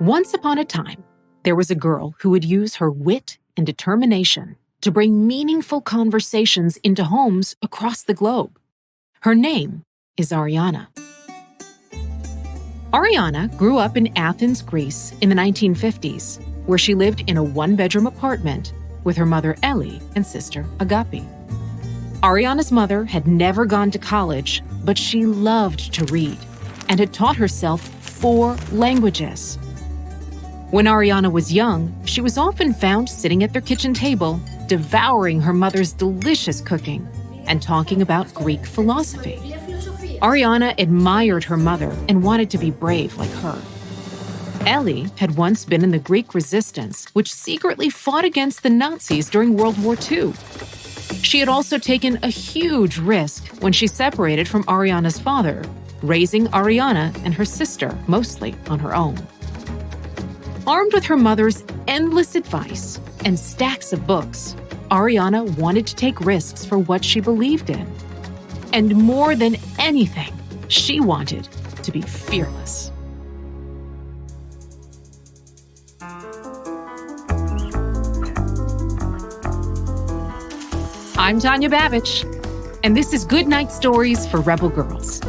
Once upon a time, there was a girl who would use her wit and determination to bring meaningful conversations into homes across the globe. Her name is Arianna. Arianna grew up in Athens, Greece in the 1950s, where she lived in a one-bedroom apartment with her mother Ellie and sister Agapi. Arianna's mother had never gone to college, but she loved to read and had taught herself 4 languages. When Arianna was young, she was often found sitting at their kitchen table, devouring her mother's delicious cooking and talking about Greek philosophy. Arianna admired her mother and wanted to be brave like her. Ellie had once been in the Greek resistance, which secretly fought against the Nazis during World War II. She had also taken a huge risk when she separated from Arianna's father, raising Arianna and her sister mostly on her own. Armed with her mother's endless advice and stacks of books, Arianna wanted to take risks for what she believed in. And more than anything, she wanted to be fearless. I'm Tanja Babich, and this is Goodnight Stories for Rebel Girls,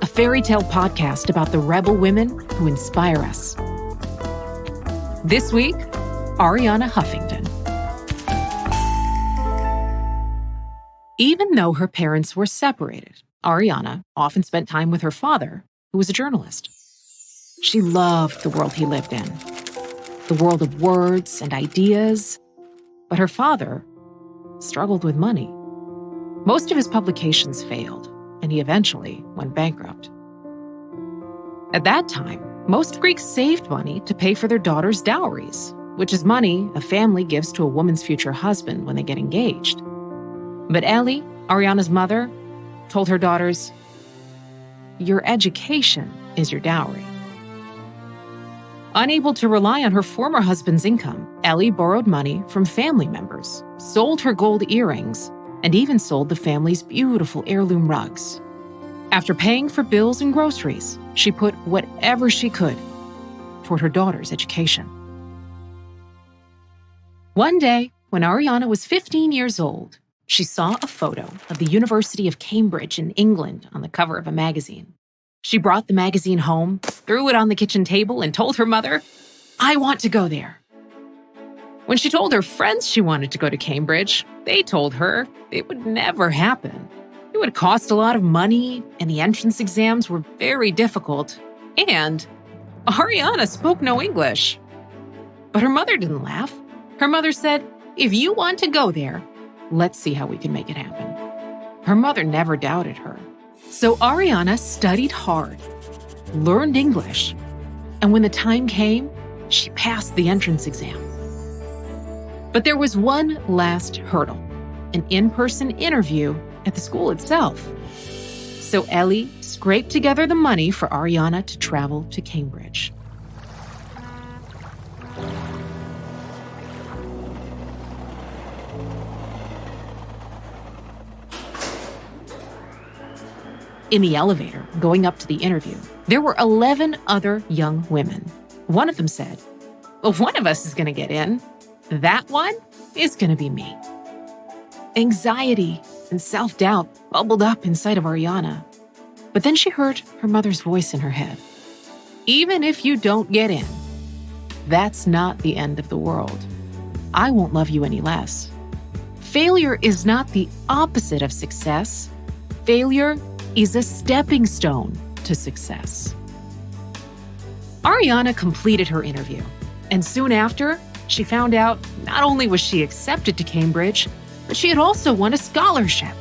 a fairy tale podcast about the rebel women who inspire us. This week, Arianna Huffington. Even though her parents were separated, Arianna often spent time with her father, who was a journalist. She loved the world he lived in, the world of words and ideas, but her father struggled with money. Most of his publications failed, and he eventually went bankrupt. At that time, most Greeks saved money to pay for their daughters' dowries, which is money a family gives to a woman's future husband when they get engaged. But Ellie, Arianna's mother, told her daughters, "Your education is your dowry." Unable to rely on her former husband's income, Ellie borrowed money from family members, sold her gold earrings, and even sold the family's beautiful heirloom rugs. After paying for bills and groceries, she put whatever she could toward her daughter's education. One day, when Arianna was 15 years old, she saw a photo of the University of Cambridge in England on the cover of a magazine. She brought the magazine home, threw it on the kitchen table, and told her mother, "I want to go there." When she told her friends she wanted to go to Cambridge, they told her it would never happen. It would cost a lot of money, and the entrance exams were very difficult, and Arianna spoke no English. But her mother didn't laugh. Her mother said, "If you want to go there, let's see how we can make it happen." Her mother never doubted her. So Arianna studied hard, learned English, and when the time came, she passed the entrance exam. But there was one last hurdle, an in-person interview at the school itself. So Ellie scraped together the money for Arianna to travel to Cambridge. In the elevator, going up to the interview, there were 11 other young women. One of them said, "Well, one of us is going to get in. That one is going to be me." Anxiety and self-doubt bubbled up inside of Arianna. But then she heard her mother's voice in her head. "Even if you don't get in, that's not the end of the world. I won't love you any less. Failure is not the opposite of success. Failure is a stepping stone to success." Arianna completed her interview, and soon after, she found out not only was she accepted to Cambridge, but she had also won a scholarship.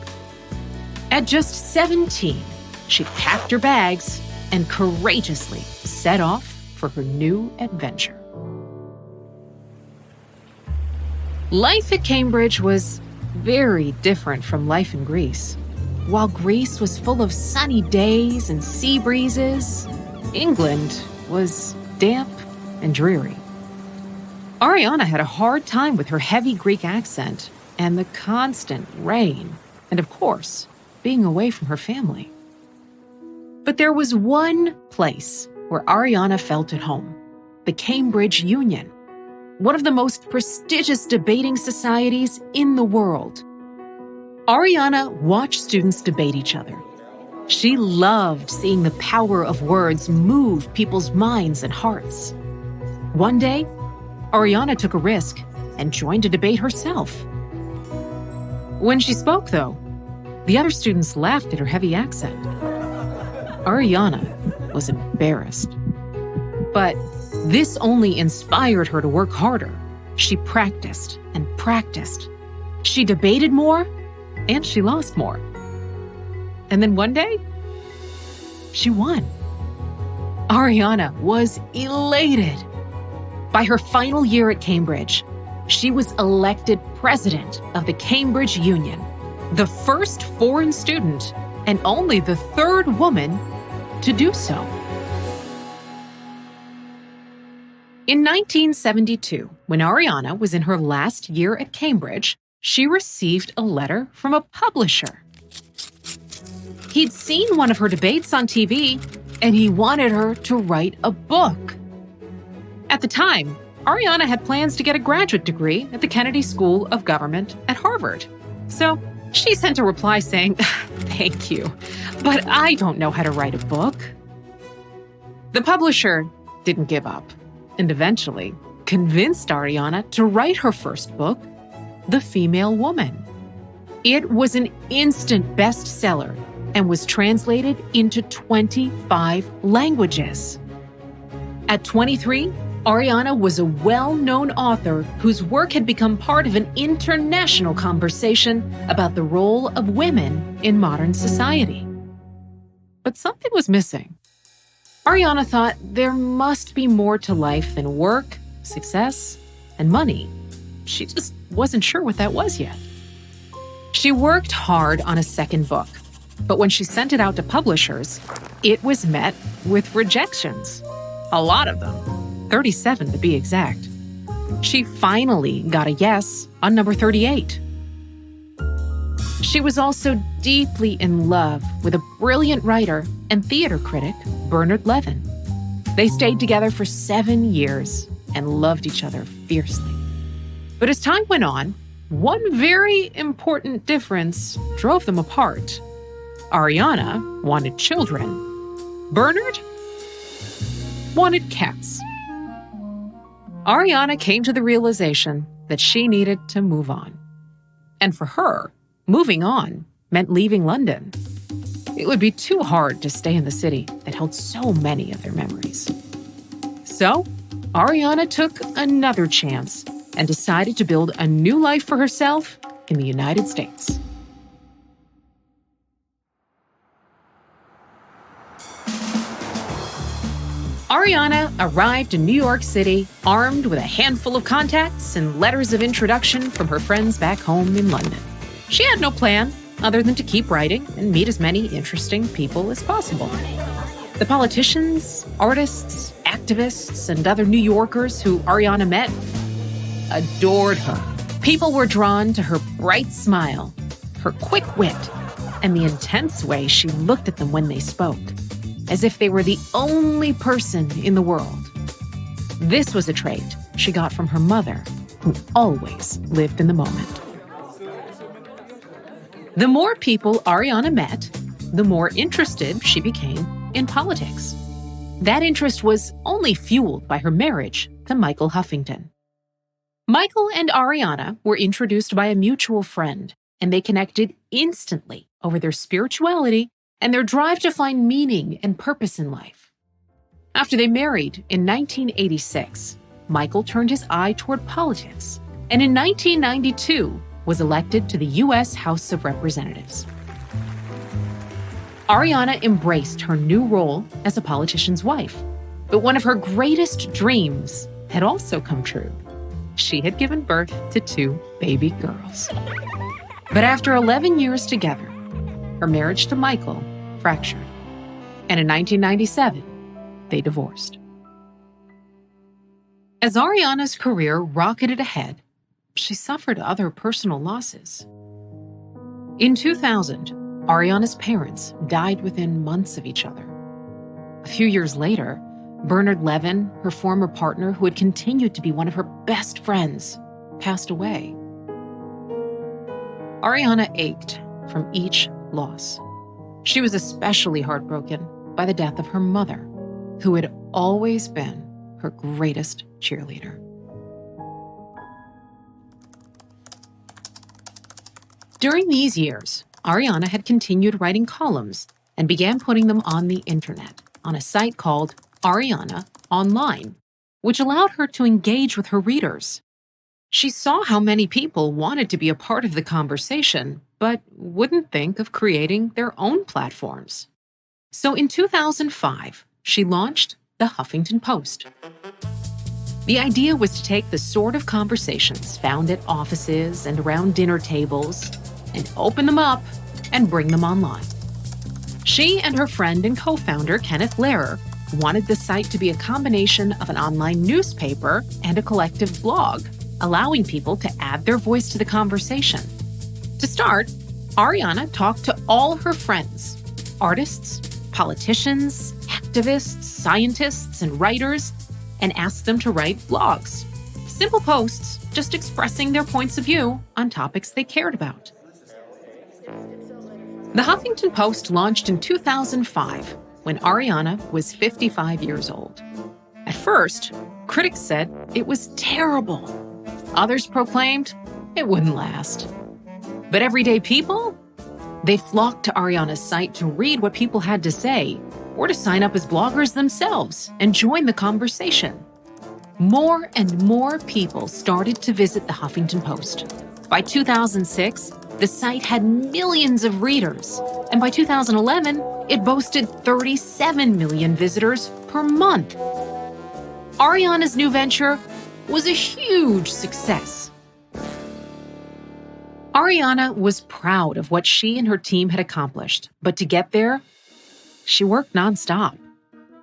At just 17, she packed her bags and courageously set off for her new adventure. Life at Cambridge was very different from life in Greece. While Greece was full of sunny days and sea breezes, England was damp and dreary. Arianna had a hard time with her heavy Greek accent and the constant rain, and of course, being away from her family. But there was one place where Arianna felt at home, the Cambridge Union, one of the most prestigious debating societies in the world. Arianna watched students debate each other. She loved seeing the power of words move people's minds and hearts. One day, Arianna took a risk and joined a debate herself. When she spoke, though, the other students laughed at her heavy accent. Arianna was embarrassed. But this only inspired her to work harder. She practiced and practiced. She debated more, and she lost more. And then one day, she won. Arianna was elated. By her final year at Cambridge, she was elected president of the Cambridge Union, the first foreign student and only the third woman to do so. In 1972, when Arianna was in her last year at Cambridge, she received a letter from a publisher. He'd seen one of her debates on TV, and he wanted her to write a book. At the time, Arianna had plans to get a graduate degree at the Kennedy School of Government at Harvard. So she sent a reply saying, "Thank you, but I don't know how to write a book." The publisher didn't give up and eventually convinced Arianna to write her first book, The Female Woman. It was an instant bestseller and was translated into 25 languages. At 23, Arianna was a well-known author whose work had become part of an international conversation about the role of women in modern society. But something was missing. Arianna thought there must be more to life than work, success, and money. She just wasn't sure what that was yet. She worked hard on a second book, but when she sent it out to publishers, it was met with rejections. A lot of them, 37 to be exact. She finally got a yes on number 38. She was also deeply in love with a brilliant writer and theater critic, Bernard Levin. They stayed together for 7 years and loved each other fiercely. But as time went on, one very important difference drove them apart. Arianna wanted children. Bernard wanted cats. Arianna came to the realization that she needed to move on. And for her, moving on meant leaving London. It would be too hard to stay in the city that held so many of their memories. So, Arianna took another chance and decided to build a new life for herself in the United States. Arianna arrived in New York City armed with a handful of contacts and letters of introduction from her friends back home in London. She had no plan other than to keep writing and meet as many interesting people as possible. The politicians, artists, activists, and other New Yorkers who Arianna met adored her. People were drawn to her bright smile, her quick wit, and the intense way she looked at them when they spoke, as if they were the only person in the world. This was a trait she got from her mother, who always lived in the moment. The more people Arianna met, the more interested she became in politics. That interest was only fueled by her marriage to Michael Huffington. Michael and Arianna were introduced by a mutual friend, and they connected instantly over their spirituality and their drive to find meaning and purpose in life. After they married in 1986, Michael turned his eye toward politics, and in 1992 was elected to the U.S. House of Representatives. Arianna embraced her new role as a politician's wife, but one of her greatest dreams had also come true. She had given birth to 2 baby girls. But after 11 years together, her marriage to Michael fractured, and in 1997, they divorced. As Arianna's career rocketed ahead, she suffered other personal losses. In 2000, Arianna's parents died within months of each other. A few years later, Bernard Levin, her former partner who had continued to be one of her best friends, passed away. Arianna ached from each loss. She was especially heartbroken by the death of her mother, who had always been her greatest cheerleader. During these years, Arianna had continued writing columns and began putting them on the internet on a site called Arianna Online, which allowed her to engage with her readers. She saw how many people wanted to be a part of the conversation, but wouldn't think of creating their own platforms. So in 2005, she launched the Huffington Post. The idea was to take the sort of conversations found at offices and around dinner tables and open them up and bring them online. She and her friend and co-founder, Kenneth Lehrer, wanted the site to be a combination of an online newspaper and a collective blog, allowing people to add their voice to the conversation. To start, Arianna talked to all her friends, artists, politicians, activists, scientists, and writers, and asked them to write blogs. Simple posts just expressing their points of view on topics they cared about. The Huffington Post launched in 2005 when Arianna was 55 years old. At first, critics said it was terrible. Others proclaimed it wouldn't last. But everyday people? They flocked to Arianna's site to read what people had to say or to sign up as bloggers themselves and join the conversation. More and more people started to visit the Huffington Post. By 2006, the site had millions of readers, and by 2011, it boasted 37 million visitors per month. Arianna's new venture was a huge success. Arianna was proud of what she and her team had accomplished, but to get there, she worked nonstop.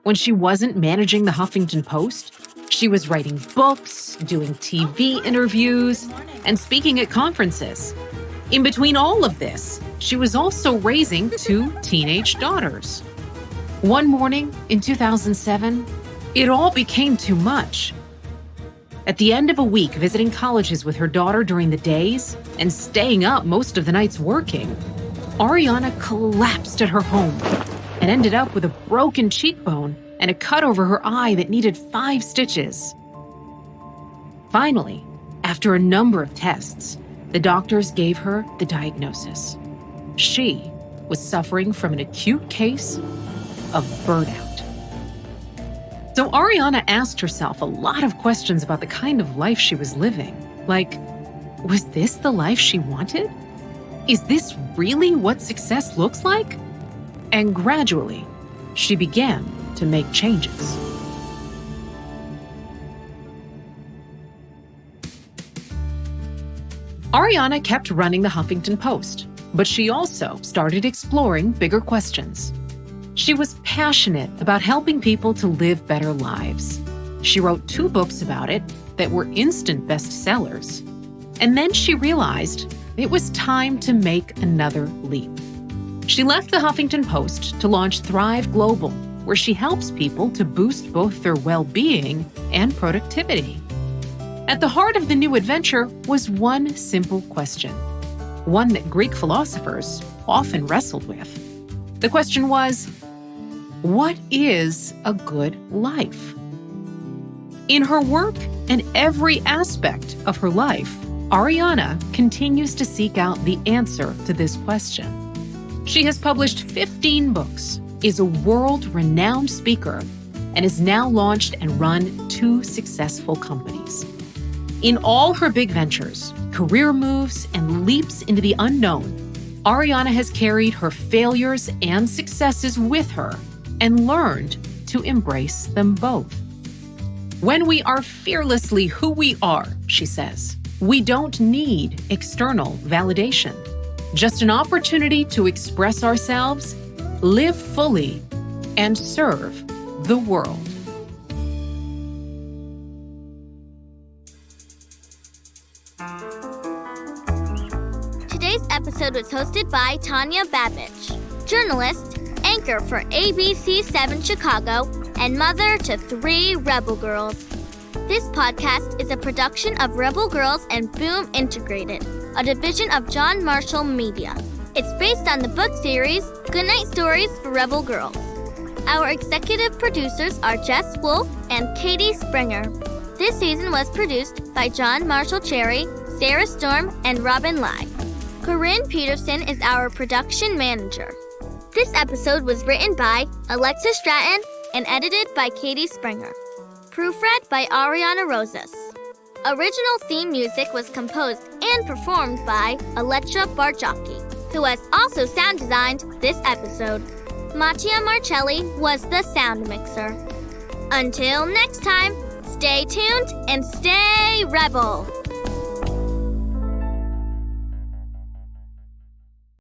When she wasn't managing the Huffington Post, she was writing books, doing TV interviews, and speaking at conferences. In between all of this, she was also raising 2 teenage daughters. One morning in 2007, it all became too much. At the end of a week visiting colleges with her daughter during the days and staying up most of the nights working, Arianna collapsed at her home and ended up with a broken cheekbone and a cut over her eye that needed 5 stitches. Finally, after a number of tests, the doctors gave her the diagnosis. She was suffering from an acute case of burnout. So Arianna asked herself a lot of questions about the kind of life she was living. Like, was this the life she wanted? Is this really what success looks like? And gradually, she began to make changes. Arianna kept running the Huffington Post, but she also started exploring bigger questions. She was passionate about helping people to live better lives. She wrote 2 books about it that were instant bestsellers. And then she realized it was time to make another leap. She left the Huffington Post to launch Thrive Global, where she helps people to boost both their well-being and productivity. At the heart of the new adventure was one simple question, one that Greek philosophers often wrestled with. The question was, what is a good life? In her work and every aspect of her life, Arianna continues to seek out the answer to this question. She has published 15 books, is a world-renowned speaker, and has now launched and run 2 successful companies. In all her big ventures, career moves, and leaps into the unknown, Arianna has carried her failures and successes with her and learned to embrace them both. When we are fearlessly who we are, she says, we don't need external validation. Just an opportunity to express ourselves, live fully, and serve the world. Today's episode was hosted by Tanja Babich, journalist, anchor for ABC 7 Chicago, and mother to 3 rebel girls. This podcast is a production of Rebel Girls and Boom Integrated, a division of John Marshall Media. It's based on the book series Goodnight Stories for Rebel Girls. Our executive producers are Jess Wolfe and Katie Sprenger. This season was produced by John Marshall Cheary, Sarah Storm, and Robin Lai. Corinne Peterson is our production manager. This episode was written by Alexis Stratton and edited by Katie Sprenger. Proofread by Ariana Rosas. Original theme music was composed and performed by Elettra Bargiacchi, who has also sound designed this episode. Mattia Marcelli was the sound mixer. Until next time, stay tuned and stay rebel!